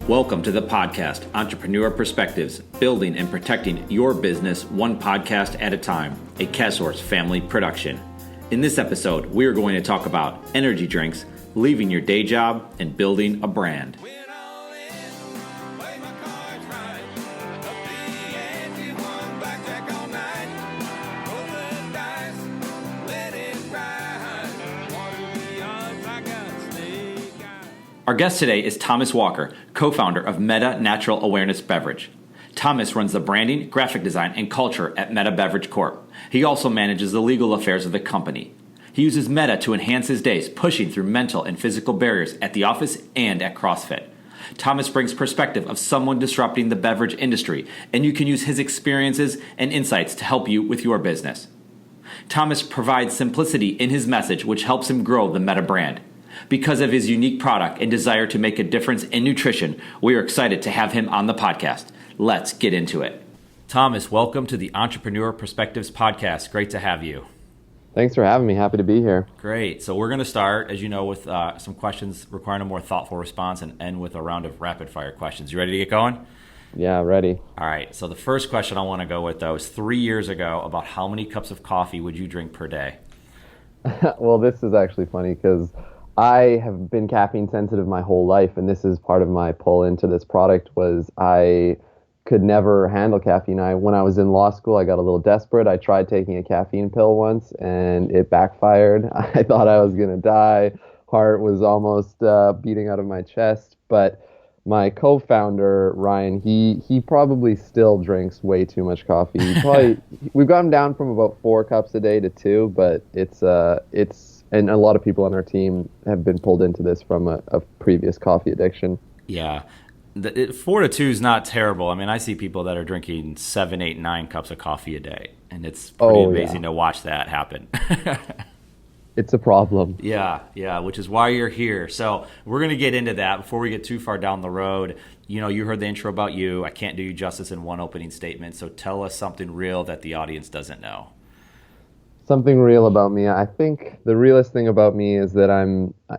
Welcome to the podcast, Entrepreneur Perspectives, building and protecting your business one podcast at a time, a CASOurce family production. In this episode, we are going to talk about energy drinks, leaving your day job, and building a brand. Our guest today is Thomas Walker, co-founder of Mettā Natural Awareness Beverage. Thomas runs the branding, graphic design, and culture at Mettā Beverage Corp. He also manages the legal affairs of the company. He uses Mettā to enhance his days, pushing through mental and physical barriers at the office and at CrossFit. Thomas brings perspective of someone disrupting the beverage industry, and you can use his experiences and insights to help you with your business. Thomas provides simplicity in his message, which helps him grow the Mettā brand. Because of his unique product and desire to make a difference in nutrition, we are excited to have him on the podcast. Let's get into it. Thomas, welcome to the Entrepreneur Perspectives podcast. Great to have you. Thanks for having me. Happy to be here. Great. So we're going to start, as you know, with some questions requiring a more thoughtful response and end with a round of rapid fire questions. You ready to get going? Yeah, ready. All right. So the first question I want to go with, though, is 3 years ago, about how many cups of coffee would you drink per day? Well, this is actually funny because I have been caffeine sensitive my whole life, and this is part of my pull into this product was I could never handle caffeine. When I was in law school, I got a little desperate. I tried taking a caffeine pill once, and it backfired. I thought I was going to die. Heart was almost beating out of my chest. But my co-founder, Ryan, he probably still drinks way too much coffee. We've gotten down from about 4 cups a day to 2, but it's and a lot of people on our team have been pulled into this from a previous coffee addiction. Yeah. 4 to 2 is not terrible. I mean, I see people that are drinking 7, 8, 9 cups of coffee a day, and it's pretty amazing to watch that happen. It's a problem. Yeah, which is why you're here. So we're going to get into that. Before we get too far down the road, you heard the intro about you. I can't do you justice in one opening statement, so tell us something real that the audience doesn't know. Something real about me. I think the realest thing about me is that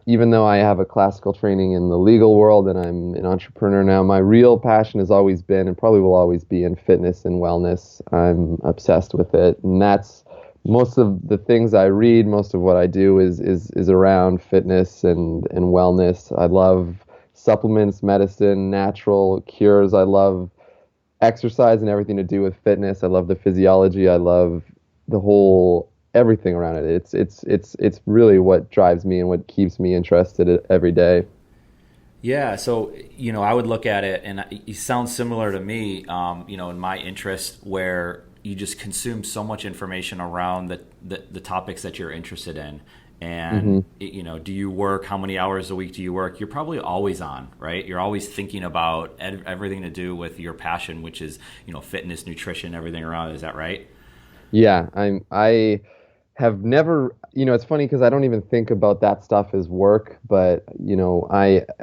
even though I have a classical training in the legal world and I'm an entrepreneur now, my real passion has always been and probably will always be in fitness and wellness. I'm obsessed with it. And that's most of the things I read, most of what I do is around fitness and wellness. I love supplements, medicine, natural cures. I love exercise and everything to do with fitness. I love the physiology. I love the whole everything around it. It's really what drives me and what keeps me interested every day. Yeah, so I would look at it, and it sounds similar to me. In my interest, where you just consume so much information around the topics that you're interested in, and do you work? How many hours a week do you work? You're probably always on, right? You're always thinking about everything to do with your passion, which is fitness, nutrition, everything around it. Is that right? Yeah, I have never, it's funny because I don't even think about that stuff as work, but,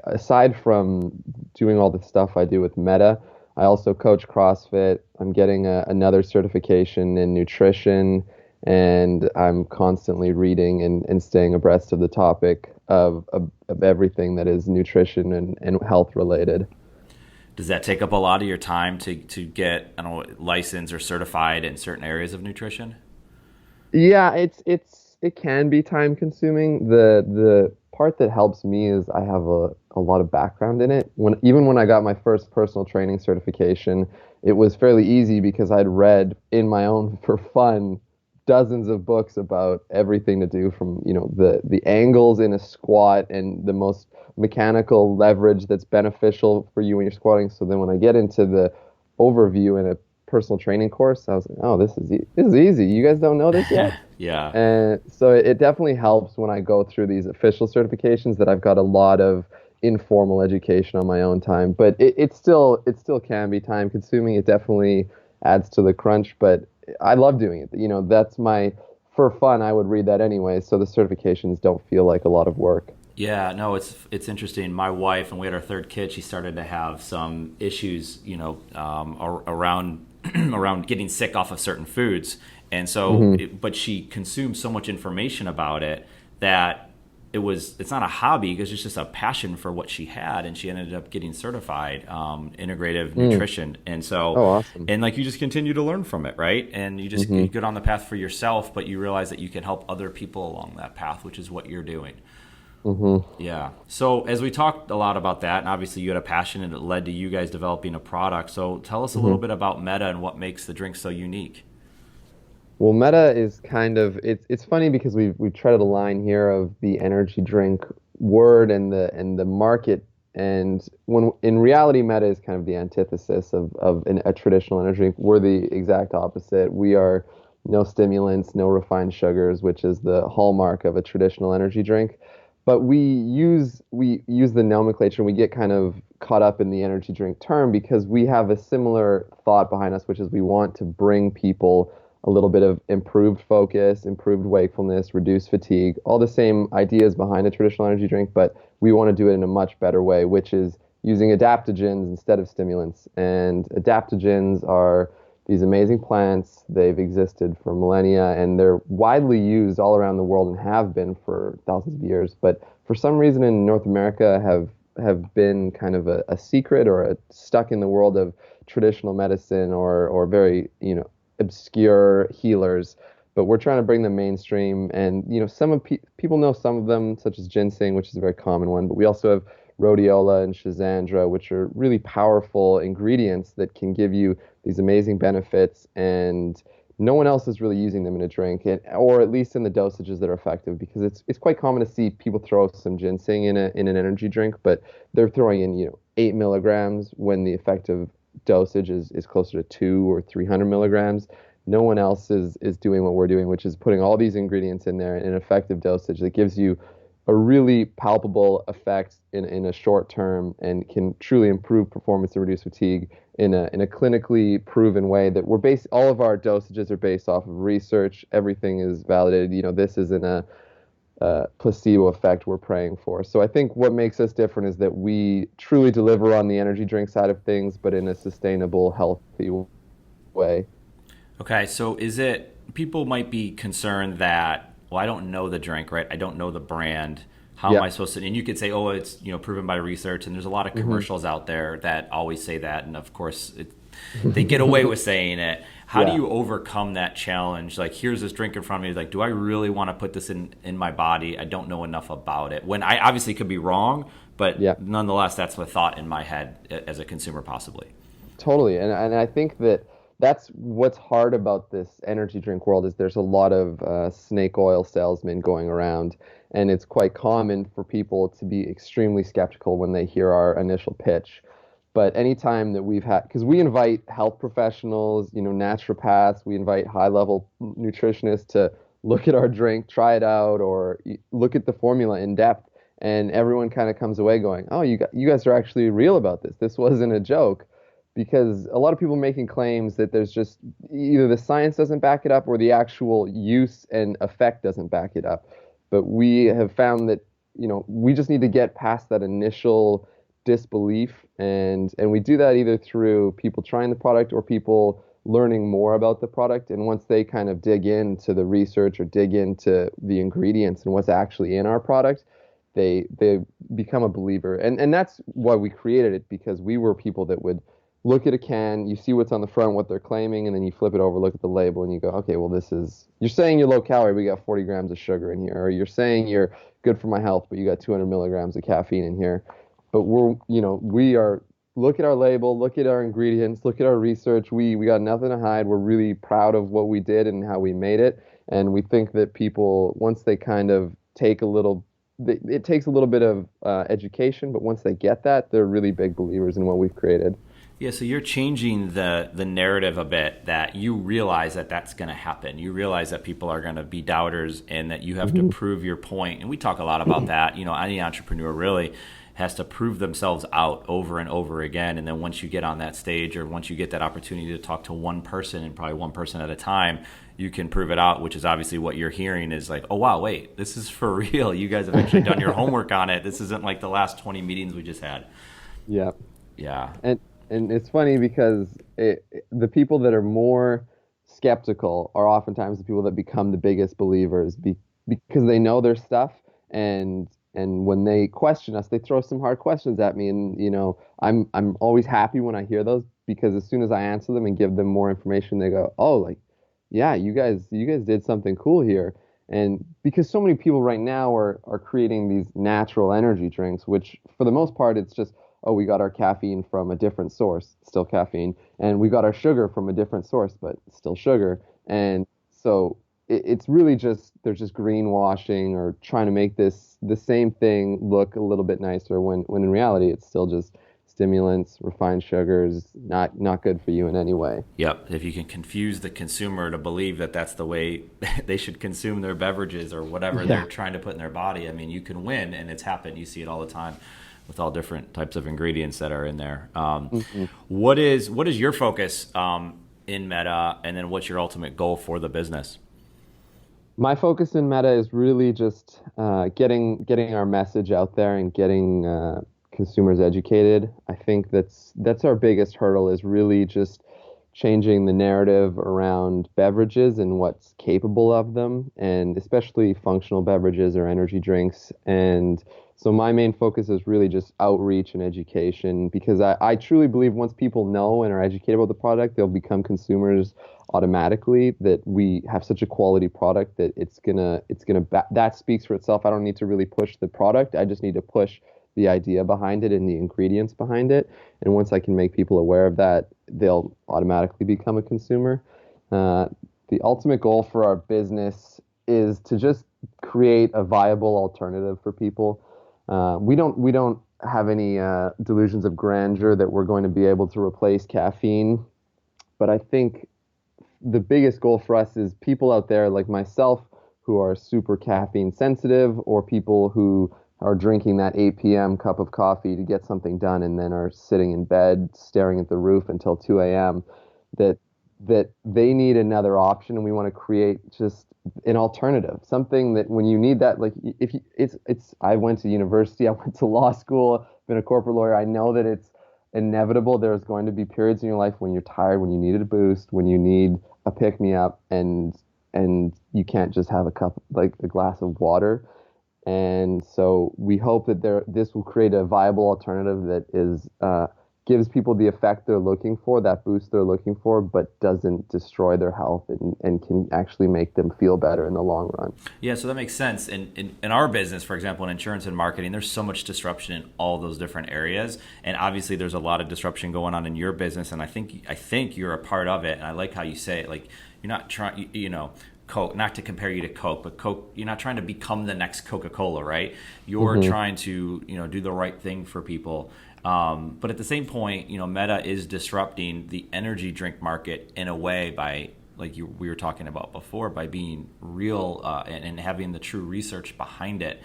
aside from doing all the stuff I do with Mettā, I also coach CrossFit. I'm getting another certification in nutrition, and I'm constantly reading and staying abreast of the topic of everything that is nutrition and health related. Does that take up a lot of your time to get, licensed or certified in certain areas of nutrition? Yeah, it can be time consuming. The part that helps me is I have a lot of background in it. Even when I got my first personal training certification, it was fairly easy because I'd read in my own for fun dozens of books about everything to do from the angles in a squat and the most mechanical leverage that's beneficial for you when you're squatting. So then when I get into the overview in a personal training course, I was like, oh, this is easy. You guys don't know this yet? Yeah. And so it definitely helps when I go through these official certifications that I've got a lot of informal education on my own time. But it still can be time consuming. It definitely adds to the crunch, but I love doing it. That's for fun, I would read that anyway. So the certifications don't feel like a lot of work. Yeah, no, it's interesting. My wife, and we had our 3rd kid, she started to have some issues, around around getting sick off of certain foods. And so, but she consumed so much information about it that it's not a hobby because it's just a passion for what she had, and she ended up getting certified integrative nutrition. And so, Oh, awesome. and like you just continue to learn from it, right? And you get on the path for yourself, but you realize that you can help other people along that path, which is what you're doing. Yeah. So as we talked a lot about that, and obviously you had a passion and it led to you guys developing a product. So tell us a little bit about Mettā and what makes the drink so unique. Well, Mettā is kind of it's funny because we've treaded a line here of the energy drink word and the market, and when in reality Mettā is kind of the antithesis of a traditional energy drink. We're the exact opposite. We are no stimulants, no refined sugars, which is the hallmark of a traditional energy drink. But we use the nomenclature, and we get kind of caught up in the energy drink term because we have a similar thought behind us, which is we want to bring people a little bit of improved focus, improved wakefulness, reduced fatigue, all the same ideas behind a traditional energy drink, but we want to do it in a much better way, which is using adaptogens instead of stimulants. And adaptogens are these amazing plants. They've existed for millennia, and they're widely used all around the world and have been for thousands of years. But for some reason in North America have been kind of a secret or stuck in the world of traditional medicine or very, obscure healers. But we're trying to bring them mainstream, and some of people know some of them, such as ginseng, which is a very common one. But we also have rhodiola and schizandra, which are really powerful ingredients that can give you these amazing benefits, and no one else is really using them in a drink, or at least in the dosages that are effective, because it's quite common to see people throw some ginseng in an energy drink, but they're throwing in 8 milligrams when the effective dosage is closer to 2 or 300 milligrams. No one else is doing what we're doing, which is putting all these ingredients in there in an effective dosage that gives you a really palpable effect in a short term and can truly improve performance and reduce fatigue in a clinically proven way. That all of our dosages are based off of research. Everything is validated. This isn't a placebo effect we're praying for. So I think what makes us different is that we truly deliver on the energy drink side of things, but in a sustainable, healthy way. Okay, so is it people might be concerned that, well, I don't know the drink, right? I don't know the brand. How am I supposed to? And you could say, oh, it's proven by research, and there's a lot of commercials out there that always say that, and of course they get away with saying it. How do you overcome that challenge? Like, here's this drink in front of me. Like, do I really want to put this in my body? I don't know enough about it. When I obviously could be wrong, but nonetheless, that's the thought in my head as a consumer, possibly. Totally, and I think that's what's hard about this energy drink world is there's a lot of snake oil salesmen going around, and it's quite common for people to be extremely skeptical when they hear our initial pitch. But anytime that because we invite health professionals, naturopaths, we invite high-level nutritionists to look at our drink, try it out, or look at the formula in depth, and everyone kind of comes away going, oh, you guys are actually real about this. This wasn't a joke. Because a lot of people making claims that there's just either the science doesn't back it up or the actual use and effect doesn't back it up. But we have found that, we just need to get past that initial disbelief, and we do that either through people trying the product or people learning more about the product. And once they kind of dig into the research or dig into the ingredients and what's actually in our product, they become a believer. And that's why we created it, because we were people that would look at a can, you see what's on the front, what they're claiming, and then you flip it over, look at the label, and you go, okay, well, you're saying you're low calorie, but you got 40 grams of sugar in here, or you're saying you're good for my health, but you got 200 milligrams of caffeine in here. But look at our label, look at our ingredients, look at our research. We got nothing to hide. We're really proud of what we did and how we made it. And we think that people, once they kind of it takes a little bit of education, but once they get that, they're really big believers in what we've created. Yeah, so you're changing the narrative a bit, that you realize that that's going to happen. You realize that people are going to be doubters and that you have to prove your point. And we talk a lot about that. Any entrepreneur really has to prove themselves out over and over again. And then once you get on that stage, or once you get that opportunity to talk to one person, and probably one person at a time, you can prove it out, which is obviously what you're hearing is like, oh, wow, wait, this is for real. You guys have actually done your homework on it. This isn't like the last 20 meetings we just had. Yeah. Yeah. And it's funny because the people that are more skeptical are oftentimes the people that become the biggest believers because they know their stuff And when they question us, they throw some hard questions at me, and I'm always happy when I hear those, because as soon as I answer them and give them more information, they go, "Oh, like, yeah, you guys did something cool here." And because so many people right now are creating these natural energy drinks, which for the most part it's just, oh, we got our caffeine from a different source, still caffeine, and we got our sugar from a different source, but still sugar. And so it's really just, they're just greenwashing or trying to make the same thing look a little bit nicer, when in reality it's still just stimulants, refined sugars, not good for you in any way. Yep. If you can confuse the consumer to believe that that's the way they should consume their beverages or whatever they're trying to put in their body, I mean, you can win, and it's happened. You see it all the time with all different types of ingredients that are in there. What is your focus in Mettā, and then what's your ultimate goal for the business? My focus in Mettā is really just getting our message out there and getting consumers educated. I think that's our biggest hurdle, is really just changing the narrative around beverages and what's capable of them, and especially functional beverages or energy drinks. And so my main focus is really just outreach and education, because I truly believe once people know and are educated about the product, they'll become consumers automatically, that we have such a quality product that that speaks for itself. I don't need to really push the product. I just need to push the idea behind it and the ingredients behind it. And once I can make people aware of that, they'll automatically become a consumer. The ultimate goal for our business is to just create a viable alternative for people. We don't have any delusions of grandeur that we're going to be able to replace caffeine, but I think the biggest goal for us is people out there like myself who are super caffeine sensitive, or people who are drinking that 8 p.m. cup of coffee to get something done and then are sitting in bed staring at the roof until 2 a.m., that they need another option, and we want to create just an alternative, something that when you need that, like I went to university, I went to law school, been a corporate lawyer, I know that it's inevitable. There's going to be periods in your life when you're tired, when you need a boost, when you need a pick-me-up, and you can't just have a glass of water. And so we hope that this will create a viable alternative that gives people the effect they're looking for, that boost they're looking for, but doesn't destroy their health, and can actually make them feel better in the long run. Yeah, so that makes sense. In our business, for example, in insurance and marketing, there's so much disruption in all those different areas. And obviously there's a lot of disruption going on in your business, and I think you're a part of it. And I like how you say it, like, you're not trying, Coke, not to compare you to Coke, but Coke, you're not trying to become the next Coca-Cola, right? You're trying to, do the right thing for people. But at the same point, Mettā is disrupting the energy drink market in a way by, like we were talking about before, by being real and having the true research behind it.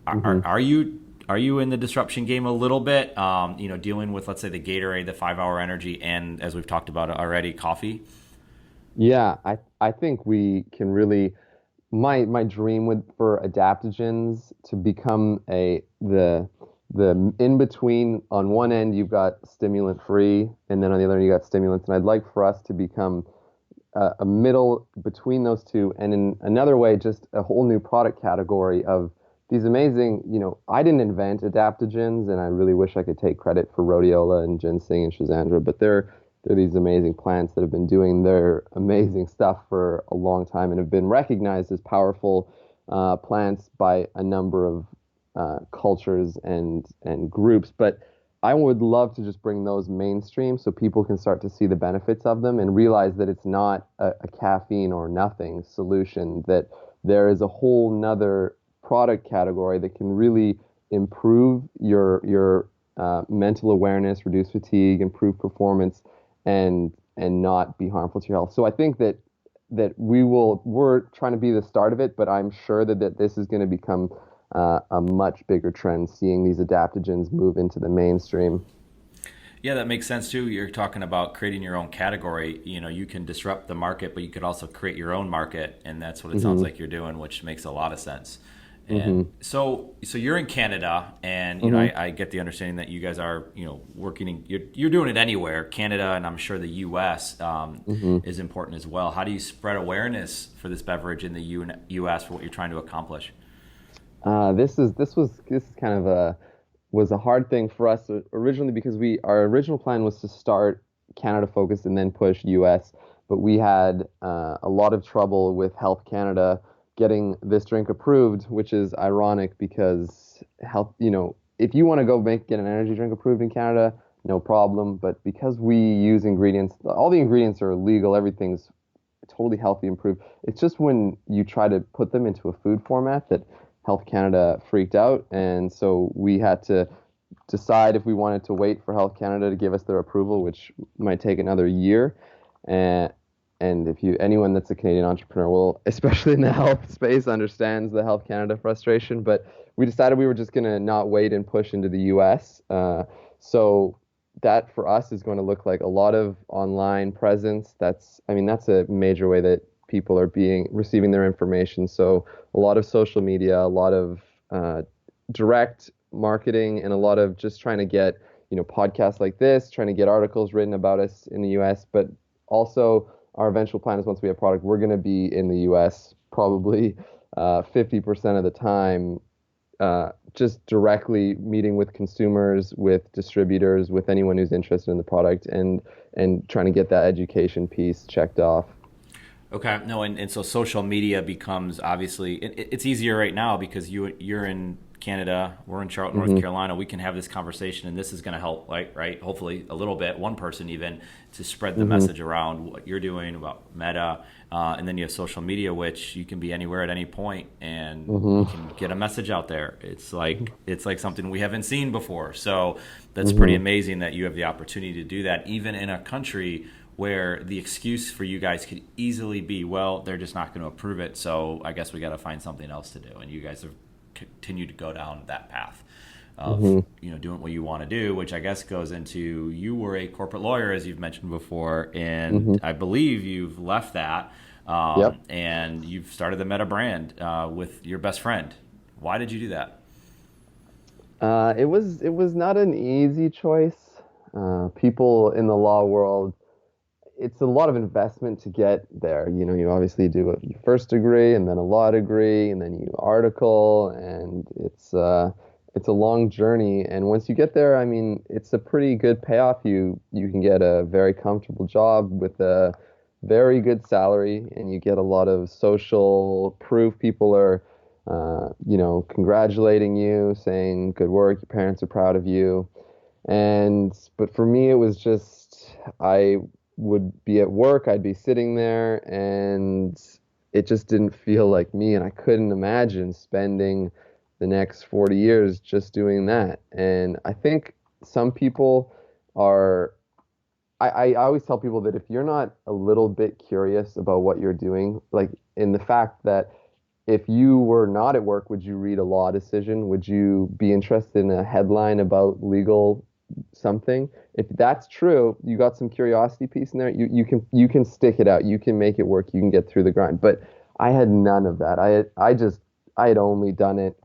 Are you in the disruption game a little bit? Dealing with, let's say, the Gatorade, the 5-Hour Energy, and as we've talked about already, coffee. Yeah, I think we can really. My dream for adaptogens to become the in between. On one end you've got stimulant free, and then on the other end you got stimulants, and I'd like for us to become a middle between those two, and in another way just a whole new product category of these amazing, I didn't invent adaptogens, and I really wish I could take credit for rhodiola and ginseng and schizandra, but they're these amazing plants that have been doing their amazing stuff for a long time and have been recognized as powerful plants by a number of cultures and groups. But I would love to just bring those mainstream so people can start to see the benefits of them and realize that it's not a caffeine or nothing solution, that there is a whole nother product category that can really improve your mental awareness, reduce fatigue, improve performance, and not be harmful to your health. So I think that we're trying to be the start of it, but I'm sure that this is going to become a much bigger trend, seeing these adaptogens move into the mainstream. Yeah, that makes sense too. You're talking about creating your own category. You can disrupt the market, but you could also create your own market, and that's what it sounds like you're doing, which makes a lot of sense. And so you're in Canada, and I get the understanding that you guys are working. You're doing it anywhere. Canada, and I'm sure the U.S. Is important as well. How do you spread awareness for this beverage in the U.S. for what you're trying to accomplish? This is kind of a was a hard thing for us originally because we our original plan was to start Canada focused and then push US, but we had a lot of trouble with Health Canada getting this drink approved, which is ironic because health, if you want to go get an energy drink approved in Canada, no problem, but because we use ingredients, all the ingredients are legal, everything's totally healthy and approved. It's just when you try to put them into a food format that Health Canada freaked out, and so we had to decide if we wanted to wait for Health Canada to give us their approval, which might take another year. And if anyone that's a Canadian entrepreneur will, especially in the health space, understands the Health Canada frustration. But we decided we were just going to not wait and push into the U.S. So that for us is going to look like a lot of online presence. That's a major way that people are receiving their information. So a lot of social media, a lot of direct marketing, and a lot of just trying to get podcasts like this, trying to get articles written about us in the U.S. But also our eventual plan is once we have product, we're going to be in the U.S. probably 50% of the time, just directly meeting with consumers, with distributors, with anyone who's interested in the product, and trying to get that education piece checked off. Okay, no, and so social media becomes obviously it's easier right now because you're in Canada, we're in Charlotte, North Carolina. We can have this conversation, and this is going to help, right? Hopefully, a little bit, one person even, to spread the message around what you're doing about Mettā, and then you have social media, which you can be anywhere at any point, and you can get a message out there. It's like something we haven't seen before, so that's pretty amazing that you have the opportunity to do that, even in a country where the excuse for you guys could easily be, well, they're just not going to approve it, so I guess we got to find something else to do. And you guys have continued to go down that path of doing what you want to do, which I guess goes into, you were a corporate lawyer, as you've mentioned before, and I believe you've left that, Yep. and you've started the Mettā brand with your best friend. Why did you do that? It was not an easy choice. People in the law world, it's a lot of investment to get there. You obviously do your first degree and then a law degree and then you article, and it's a long journey. And once you get there, it's a pretty good payoff. You can get a very comfortable job with a very good salary, and you get a lot of social proof. People are, congratulating you, saying good work. Your parents are proud of you. But for me, it was just I would be at work, I'd be sitting there, and it just didn't feel like me, and I couldn't imagine spending the next 40 years just doing that. And I think some people are, I always tell people that if you're not a little bit curious about what you're doing, like in the fact that if you were not at work, would you read a law decision? Would you be interested in a headline about legal something? If that's true, you got some curiosity piece in there. You can stick it out. You can make it work. You can get through the grind. But I had none of that. I had only done it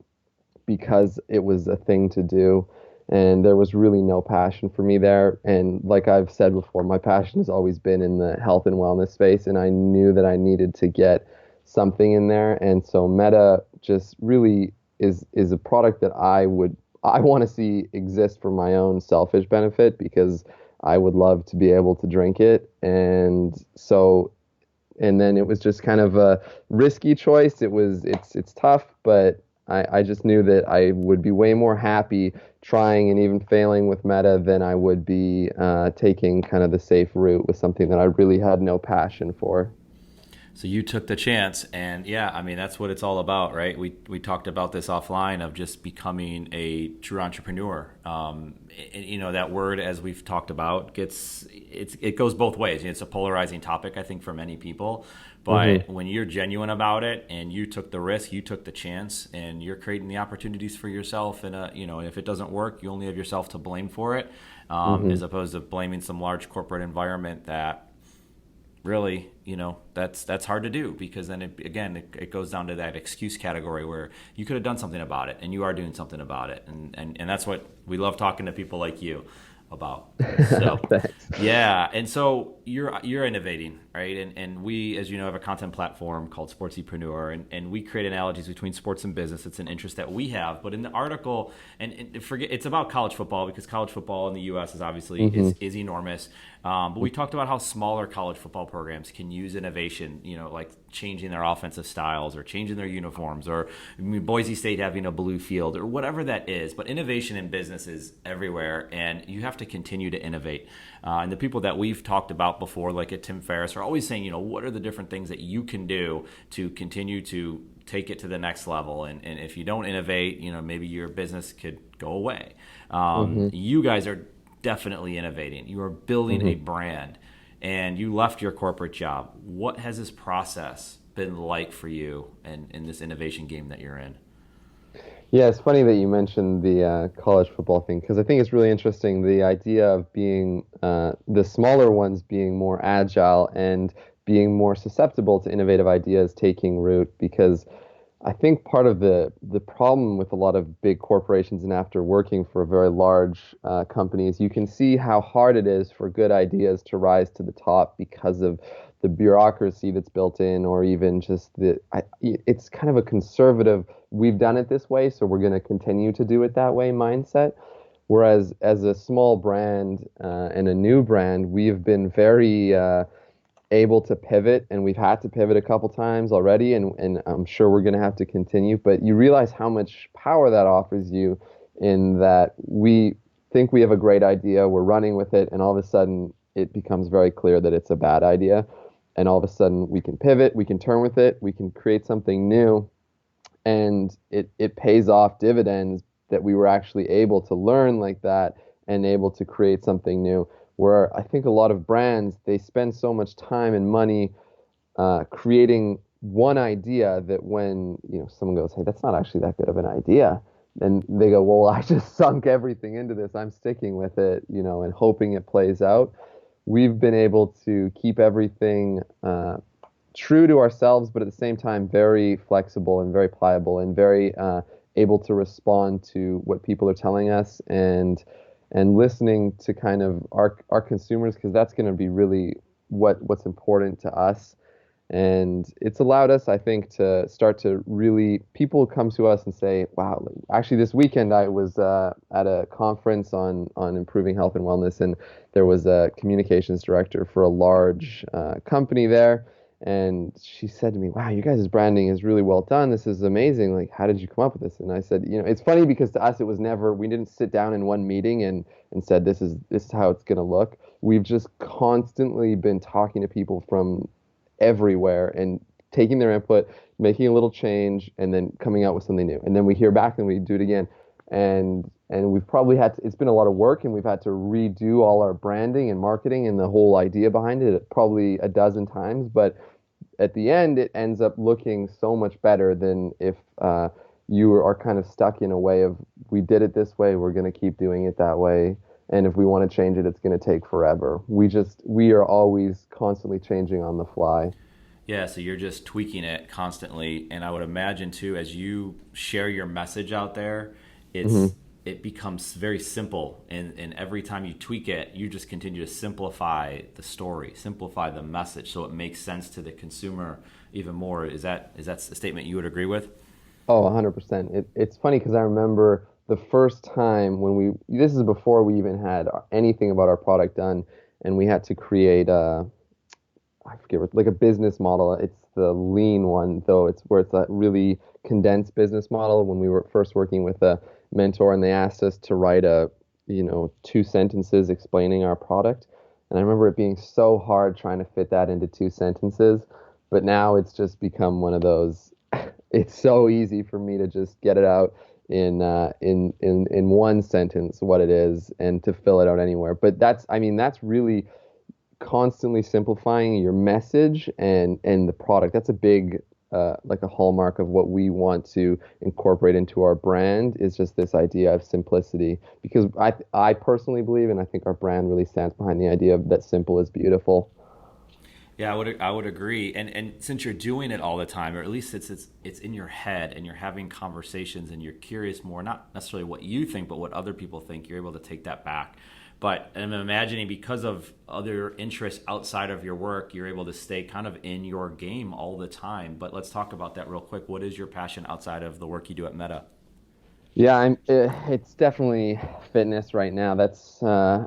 because it was a thing to do, and there was really no passion for me there. And like I've said before, my passion has always been in the health and wellness space, and I knew that I needed to get something in there. And so Mettā just really is a product that I want to see exist for my own selfish benefit, because I would love to be able to drink it. And then it was just kind of a risky choice. It's tough, but I just knew that I would be way more happy trying and even failing with Mettā than I would be taking kind of the safe route with something that I really had no passion for. So you took the chance, and yeah, that's what it's all about, right? We talked about this offline of just becoming a true entrepreneur. That word, as we've talked about, it goes both ways. It's a polarizing topic, I think, for many people. But when you're genuine about it, and you took the risk, you took the chance, and you're creating the opportunities for yourself, and if it doesn't work, you only have yourself to blame for it, as opposed to blaming some large corporate environment that really, that's hard to do, because then it goes down to that excuse category where you could have done something about it, and you are doing something about it, and that's what we love, talking to people like you. about. So Thanks. yeah, and so you're innovating, right? And we, as you know, have a content platform called Sportsepreneur, and we create analogies between sports and business. It's an interest that we have. But in the article, and forget, it's about college football, because college football in the U.S. is obviously is enormous. But we talked about how smaller college football programs can use innovation, like changing their offensive styles or changing their uniforms, or Boise State having a blue field or whatever that is. But innovation in business is everywhere, and you have to continue to innovate. And the people that we've talked about before, like at Tim Ferriss, are always saying, what are the different things that you can do to continue to take it to the next level? And if you don't innovate, maybe your business could go away. You guys are definitely innovating. You are building a brand, and you left your corporate job. What has this process been like for you and in this innovation game that you're in? Yeah, it's funny that you mentioned the college football thing, because I think it's really interesting, the idea of being the smaller ones being more agile and being more susceptible to innovative ideas taking root, because I think part of the problem with a lot of big corporations, and after working for very large companies, you can see how hard it is for good ideas to rise to the top because of the bureaucracy that's built in, or even just it's kind of a conservative, we've done it this way, so we're going to continue to do it that way mindset. Whereas as a small brand and a new brand, we've been very able to pivot, and we've had to pivot a couple times already, and I'm sure we're going to have to continue. But you realize how much power that offers you, in that we think we have a great idea, we're running with it, and all of a sudden it becomes very clear that it's a bad idea. And all of a sudden we can pivot, we can turn with it, we can create something new, and it pays off dividends that we were actually able to learn like that and able to create something new. Where I think a lot of brands, they spend so much time and money creating one idea, that when someone goes, hey, that's not actually that good of an idea, then they go, well, I just sunk everything into this, I'm sticking with it, and hoping it plays out. We've been able to keep everything true to ourselves, but at the same time very flexible and very pliable, and very able to respond to what people are telling us, and listening to kind of our consumers, because that's going to be really what's important to us. And it's allowed us, I think, to start to really, people come to us and say, wow, actually this weekend I was at a conference on improving health and wellness, and there was a communications director for a large company there. And she said to me, wow, you guys' branding is really well done. This is amazing. Like, how did you come up with this? And I said, it's funny, because to us, it was never, we didn't sit down in one meeting and said, this is how it's going to look. We've just constantly been talking to people from everywhere and taking their input, making a little change, and then coming out with something new. And then we hear back and we do it again. And we've probably it's been a lot of work, and we've had to redo all our branding and marketing and the whole idea behind it probably a dozen times. But at the end, it ends up looking so much better than if you are kind of stuck in a way of, we did it this way, we're going to keep doing it that way. And if we want to change it, it's going to take forever. We are always constantly changing on the fly. Yeah, so you're just tweaking it constantly. And I would imagine too, as you share your message out there, it becomes very simple. And every time you tweak it, you just continue to simplify the story, simplify the message, so it makes sense to the consumer even more. Is that a statement you would agree with? Oh, 100%. It's funny, because I remember the first time when this is before we even had anything about our product done, and we had to create I forget, like a business model. It's the lean one, though. It's where it's a really condensed business model. When we were first working with a mentor, and they asked us to write 2 sentences explaining our product. And I remember it being so hard trying to fit that into 2 sentences. But now it's just become one of those, it's so easy for me to just get it out in 1 sentence what it is, and to fill it out anywhere. But that's really constantly simplifying your message and the product. That's a big like a hallmark of what we want to incorporate into our brand, is just this idea of simplicity. Because I personally believe, and I think our brand really stands behind the idea of that simple is beautiful. Yeah, I would agree. And since you're doing it all the time, or at least it's in your head, and you're having conversations, and you're curious more, not necessarily what you think, but what other people think, you're able to take that back. But I'm imagining because of other interests outside of your work, you're able to stay kind of in your game all the time. But let's talk about that real quick. What is your passion outside of the work you do at Mettā? Yeah, it's definitely fitness right now.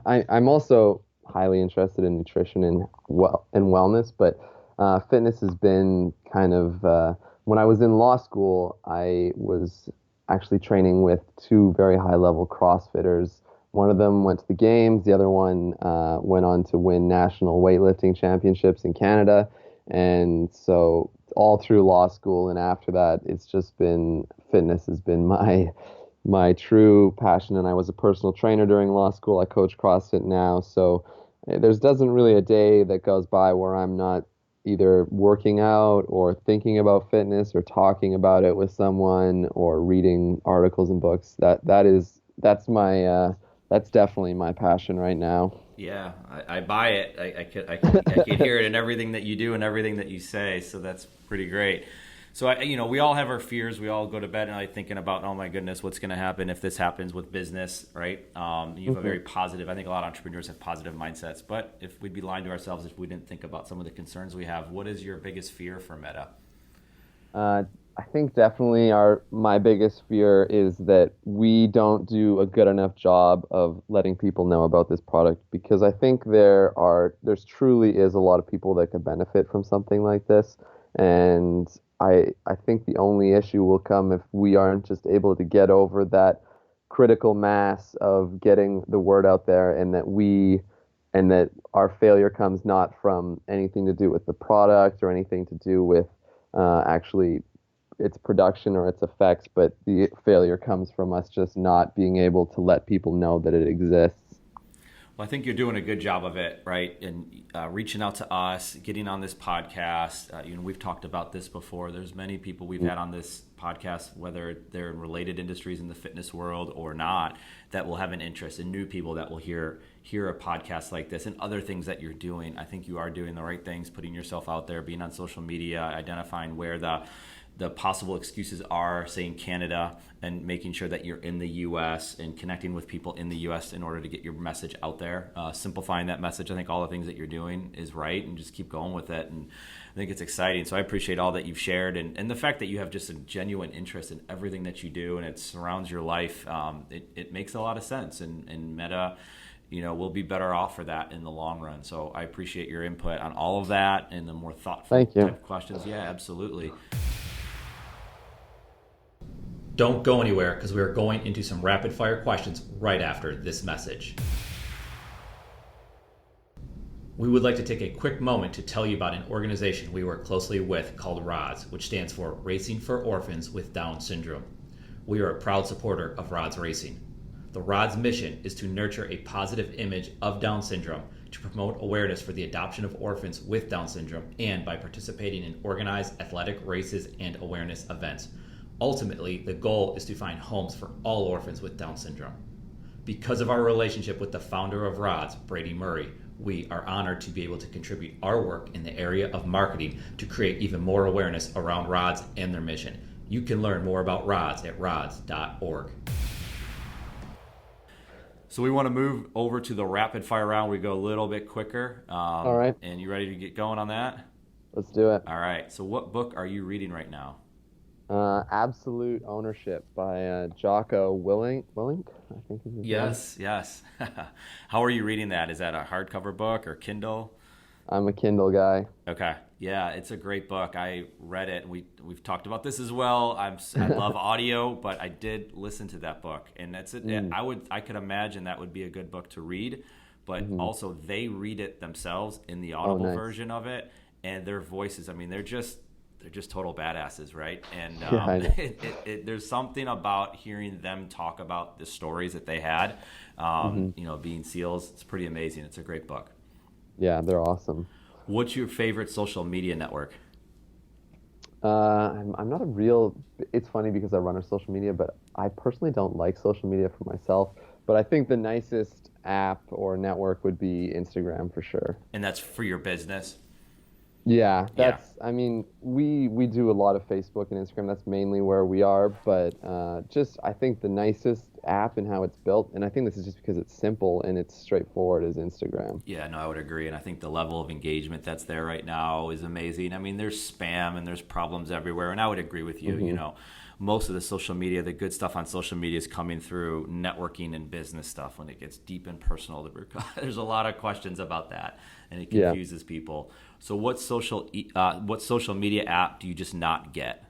I'm also highly interested in nutrition and wellness, but fitness has been kind of when I was in law school, I was actually training with two very high-level CrossFitters. One of them went to the games, the other one went on to win national weightlifting championships in Canada. And so all through law school and after that, it's just been fitness has been my true passion. And I was a personal trainer during law school. I coach CrossFit now. So there's doesn't really a day that goes by where I'm not either working out or thinking about fitness or talking about it with someone or reading articles and books. That's definitely my passion right now. Yeah, I buy it. I can hear it in everything that you do and everything that you say. So that's pretty great. So we all have our fears. We all go to bed at night thinking about, oh my goodness, what's going to happen if this happens with business, right? You have a very positive. I think a lot of entrepreneurs have positive mindsets. But if we'd be lying to ourselves if we didn't think about some of the concerns we have. What is your biggest fear for Mettā? I think definitely my biggest fear is that we don't do a good enough job of letting people know about this product, because I think there's truly is a lot of people that could benefit from something like this. And I think the only issue will come if we aren't just able to get over that critical mass of getting the word out there, and that our failure comes not from anything to do with the product or anything to do with actually its production or its effects, but the failure comes from us just not being able to let people know that it exists. Well, I think you're doing a good job of it, right? And reaching out to us, getting on this podcast. We've talked about this before. There's many people we've had on this podcast, whether they're in related industries in the fitness world or not, that will have an interest, and new people that will hear a podcast like this and other things that you're doing. I think you are doing the right things, putting yourself out there, being on social media, identifying where the possible excuses are, saying Canada, and making sure that you're in the U.S. and connecting with people in the U.S. in order to get your message out there, simplifying that message. I think all the things that you're doing is right, and just keep going with it. And I think it's exciting. So I appreciate all that you've shared, and the fact that you have just a genuine interest in everything that you do, and it surrounds your life. It makes a lot of sense, and Mettā, we'll be better off for that in the long run. So I appreciate your input on all of that and the more thoughtful type of questions. Yeah, absolutely. Don't go anywhere, because we are going into some rapid fire questions right after this message. We would like to take a quick moment to tell you about an organization we work closely with called RODS, which stands for Racing for Orphans with Down Syndrome. We are a proud supporter of RODS Racing. The RODS mission is to nurture a positive image of Down syndrome, to promote awareness for the adoption of orphans with Down syndrome, and by participating in organized athletic races and awareness events. Ultimately, the goal is to find homes for all orphans with Down syndrome. Because of our relationship with the founder of RODS, Brady Murray, we are honored to be able to contribute our work in the area of marketing to create even more awareness around RODS and their mission. You can learn more about RODS at rods.org. So we want to move over to the rapid fire round. We go a little bit quicker. All right. And you ready to get going on that? Let's do it. All right. So what book are you reading right now? Absolute Ownership by Jocko Willink, I think is his name. Yes. How are you reading that? Is that a hardcover book or Kindle? I'm a Kindle guy. Okay. Yeah, it's a great book. I read it. We've talked about this as well. I love audio, but I did listen to that book, and that's it. I could imagine that would be a good book to read, but also they read it themselves in the audible version of it, and their voices. I mean, they're just total badasses, right? And there's something about hearing them talk about the stories that they had, being SEALs. It's pretty amazing. It's a great book. Yeah, they're awesome. What's your favorite social media network? I'm not a real. It's funny because I run a social media, but I personally don't like social media for myself. But I think the nicest app or network would be Instagram for sure. And that's for your business? Yeah, I mean, we do a lot of Facebook and Instagram. That's mainly where we are. But I think the nicest app and how it's built. And I think this is just because it's simple and it's straightforward as Instagram. Yeah, no, I would agree. And I think the level of engagement that's there right now is amazing. I mean, there's spam and there's problems everywhere. And I would agree with you. Mm-hmm. You know, most of the social media, the good stuff on social media is coming through networking and business stuff. When it gets deep and personal, there's a lot of questions about that, and it confuses people. So what social media app do you just not get?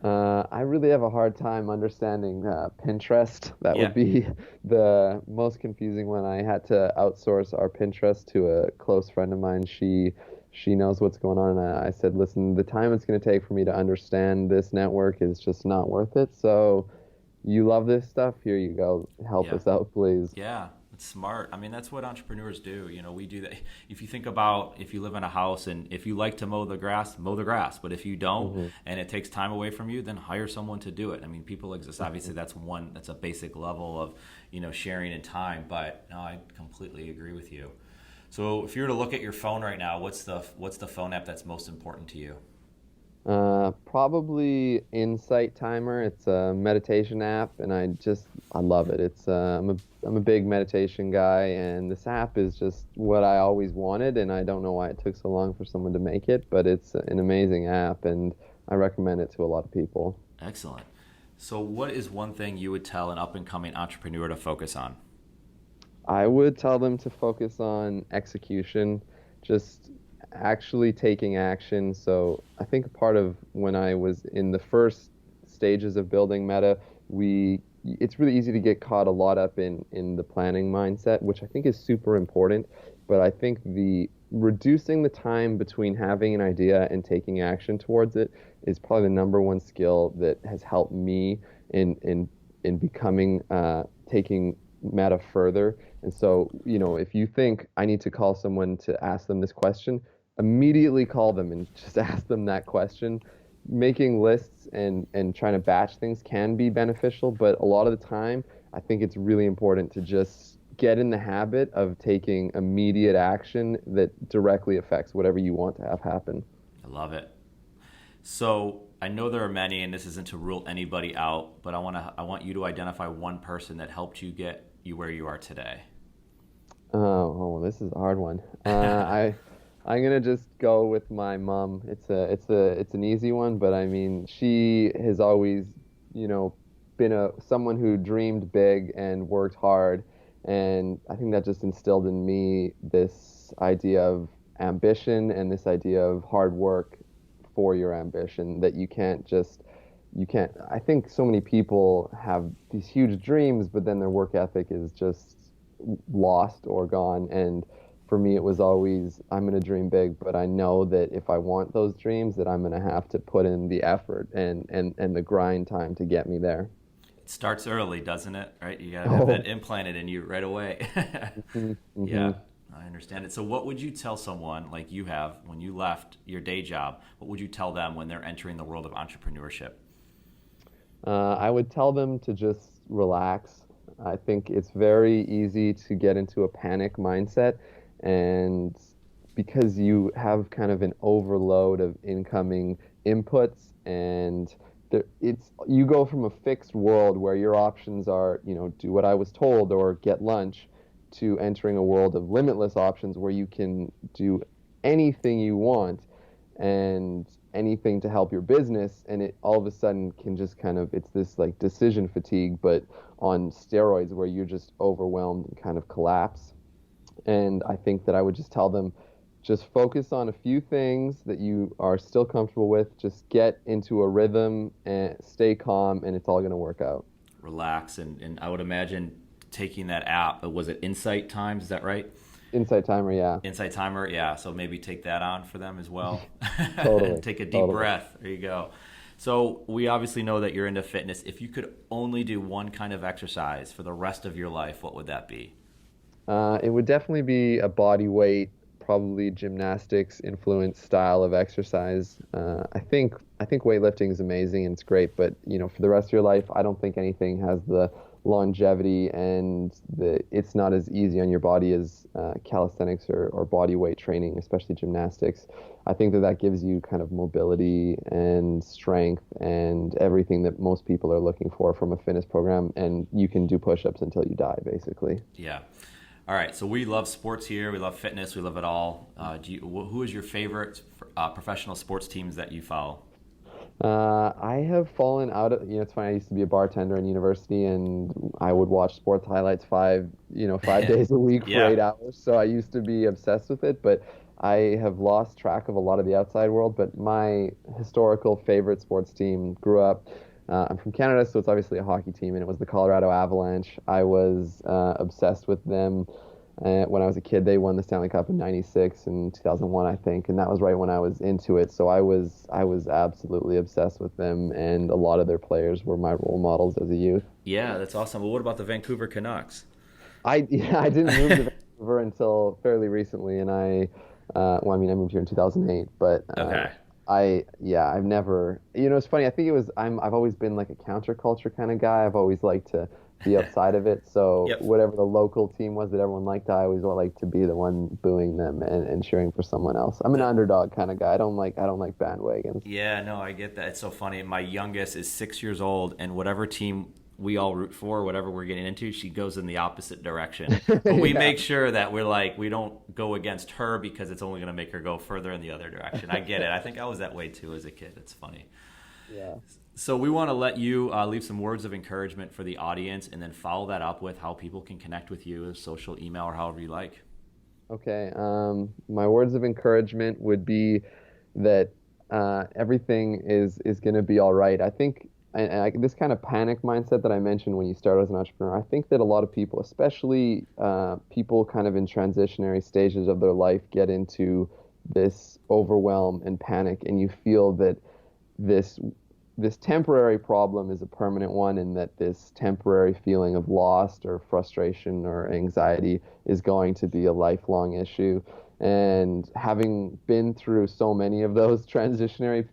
I really have a hard time understanding Pinterest. That would be the most confusing one. I had to outsource our Pinterest to a close friend of mine. She knows what's going on. And I said, listen, the time it's going to take for me to understand this network is just not worth it. So you love this stuff. Here you go. Help us out, please. Yeah. It's smart. I mean, that's what entrepreneurs do. You know, we do that. If you think about, if you live in a house and if you like to mow the grass, mow the grass. But if you don't, and it takes time away from you, then hire someone to do it. I mean, people exist. Obviously, that's a basic level of, you know, sharing in time. But no, I completely agree with you. So if you were to look at your phone right now, what's the phone app that's most important to you? Probably Insight Timer. It's a meditation app, and I love it. It's I'm a big meditation guy, and this app is just what I always wanted, and I don't know why it took so long for someone to make it, but it's an amazing app, and I recommend it to a lot of people. Excellent. So what is one thing you would tell an up-and-coming entrepreneur to focus on? I would tell them to focus on execution, just actually taking action. So I think part of when I was in the first stages of building Mettā, it's really easy to get caught a lot up in the planning mindset, which I think is super important. But I think reducing the time between having an idea and taking action towards it is probably the number one skill that has helped me in becoming taking Mettā further. And so, you know, if you think I need to call someone to ask them this question, immediately call them and just ask them that question. Making lists and trying to batch things can be beneficial, but a lot of the time, I think it's really important to just get in the habit of taking immediate action that directly affects whatever you want to have happen. I love it. So I know there are many, and this isn't to rule anybody out, but I want you to identify one person that helped you get you where you are today. Oh, this is a hard one. I'm gonna just go with my mom. It's an easy one, but I mean, she has always, you know, been someone who dreamed big and worked hard, and I think that just instilled in me this idea of ambition and this idea of hard work for your ambition, that you can't. I think so many people have these huge dreams, but then their work ethic is just lost or gone. And for me, it was always, I'm going to dream big, but I know that if I want those dreams, that I'm going to have to put in the effort and the grind time to get me there. It starts early, doesn't it? Right? You got to have that implanted in you right away. Mm-hmm. Yeah, I understand it. So what would you tell someone like you have when you left your day job? What would you tell them when they're entering the world of entrepreneurship? I would tell them to just relax. I think it's very easy to get into a panic mindset, and because you have kind of an overload of incoming inputs, and you go from a fixed world where your options are, you know, do what I was told or get lunch, to entering a world of limitless options where you can do anything you want and anything to help your business, and it all of a sudden can just kind of, it's this like decision fatigue, but on steroids, where you're just overwhelmed and kind of collapse. And I think that I would just tell them, just focus on a few things that you are still comfortable with, just get into a rhythm and stay calm, and it's all going to work out. Relax, and I would imagine taking that app, was it Insight Times, is that right? Insight Timer, yeah. Insight Timer, yeah. So maybe take that on for them as well. Totally. Take a deep breath. There you go. So we obviously know that you're into fitness. If you could only do one kind of exercise for the rest of your life, what would that be? It would definitely be a body weight, probably gymnastics influenced style of exercise. I think weightlifting is amazing and it's great, but you know, for the rest of your life, I don't think anything has the longevity, and it's not as easy on your body as calisthenics or body weight training, especially gymnastics. I think that gives you kind of mobility and strength and everything that most people are looking for from a fitness program, and you can do push-ups until you die, basically. Yeah. All right, so we love sports here. We love fitness. We love it all. Who is your favorite professional sports teams that you follow? I have fallen out of, it's funny, I used to be a bartender in university, and I would watch sports highlights 5 days a week for 8 hours. So I used to be obsessed with it, but I have lost track of a lot of the outside world. But my historical favorite sports team grew up. I'm from Canada, so it's obviously a hockey team, and it was the Colorado Avalanche. I was obsessed with them. When I was a kid. They won the Stanley Cup in '96 and 2001, I think, and that was right when I was into it. So I was absolutely obsessed with them, and a lot of their players were my role models as a youth. Yeah, that's awesome. Well, what about the Vancouver Canucks? I didn't move to Vancouver until fairly recently, and I moved here in 2008, but okay. I've never, it's funny. I think I've always been like a counterculture kind of guy. I've always liked to be outside of it. So whatever the local team was that everyone liked, I always like to be the one booing them and cheering for someone else. I'm an underdog kind of guy. I don't like bandwagons. Yeah, no, I get that. It's so funny. My youngest is 6 years old, and whatever team we all root for, whatever we're getting into, she goes in the opposite direction. But we make sure that we don't go against her because it's only going to make her go further in the other direction. I get it. I think I was that way too as a kid. It's funny. Yeah. So we want to let you leave some words of encouragement for the audience, and then follow that up with how people can connect with you, social, email, or however you like. Okay. My words of encouragement would be that everything is going to be all right. I think this kind of panic mindset that I mentioned when you start as an entrepreneur, I think that a lot of people, especially people kind of in transitionary stages of their life, get into this overwhelm and panic, and you feel that this temporary problem is a permanent one, and that this temporary feeling of loss or frustration or anxiety is going to be a lifelong issue. And having been through so many of those transitionary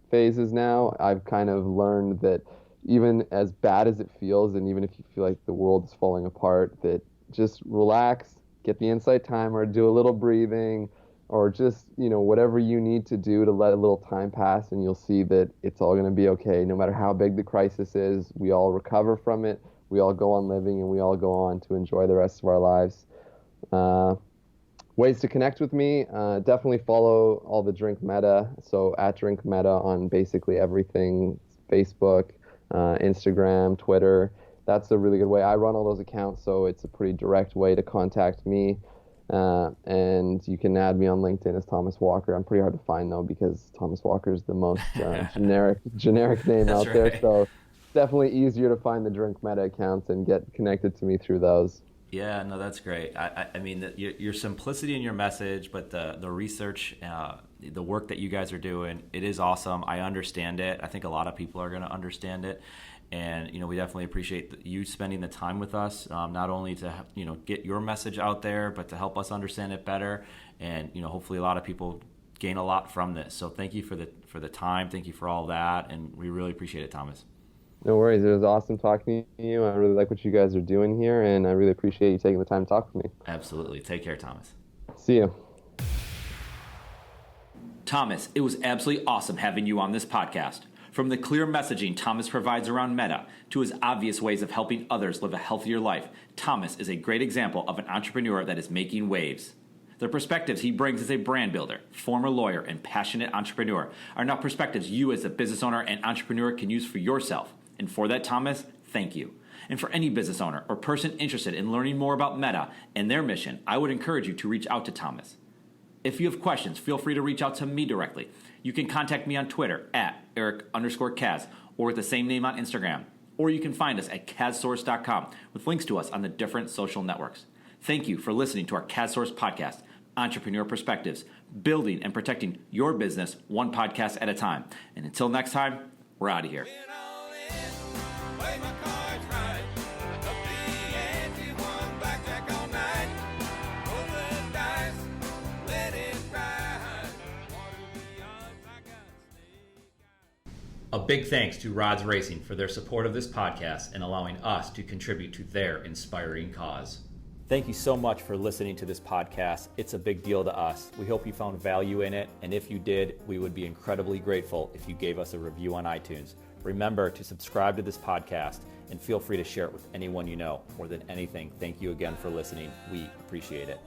phases now, I've kind of learned that even as bad as it feels, and even if you feel like the world is falling apart, that just relax, get the insight timer, do a little breathing, or just, whatever you need to do to let a little time pass, and you'll see that it's all going to be okay. No matter how big the crisis is, we all recover from it, we all go on living, and we all go on to enjoy the rest of our lives. Ways to connect with me, definitely follow all the Drink Mettā, so at Drink Mettā on basically everything, Facebook, Instagram, Twitter. That's a really good way. I run all those accounts, so it's a pretty direct way to contact me. And you can add me on LinkedIn as Thomas Walker. I'm pretty hard to find though, because Thomas Walker is the most generic name out there. So it's definitely easier to find the Drink Mettā accounts and get connected to me through those. Yeah, no, that's great. I mean, your simplicity in your message, but the research, the work that you guys are doing, it is awesome. I understand it. I think a lot of people are going to understand it. And, we definitely appreciate you spending the time with us, not only to, get your message out there, but to help us understand it better. And, hopefully a lot of people gain a lot from this. So thank you for the time. Thank you for all that. And we really appreciate it, Thomas. No worries. It was awesome talking to you. I really like what you guys are doing here, and I really appreciate you taking the time to talk with me. Absolutely. Take care, Thomas. See you. Thomas, it was absolutely awesome having you on this podcast. From the clear messaging Thomas provides around Mettā to his obvious ways of helping others live a healthier life, Thomas is a great example of an entrepreneur that is making waves. The perspectives he brings as a brand builder, former lawyer, and passionate entrepreneur are now perspectives you as a business owner and entrepreneur can use for yourself. And for that, Thomas, thank you. And for any business owner or person interested in learning more about Mettā and their mission, I would encourage you to reach out to Thomas. If you have questions, feel free to reach out to me directly. You can contact me on Twitter at Eric_Kaz or with the same name on Instagram. Or you can find us at KazSource.com with links to us on the different social networks. Thank you for listening to our KazSource podcast, Entrepreneur Perspectives, building and protecting your business one podcast at a time. And until next time, we're out of here. A big thanks to Rods Racing for their support of this podcast and allowing us to contribute to their inspiring cause. Thank you so much for listening to this podcast. It's a big deal to us. We hope you found value in it, and if you did, we would be incredibly grateful if you gave us a review on iTunes. Remember to subscribe to this podcast and feel free to share it with anyone you know. More than anything, thank you again for listening. We appreciate it.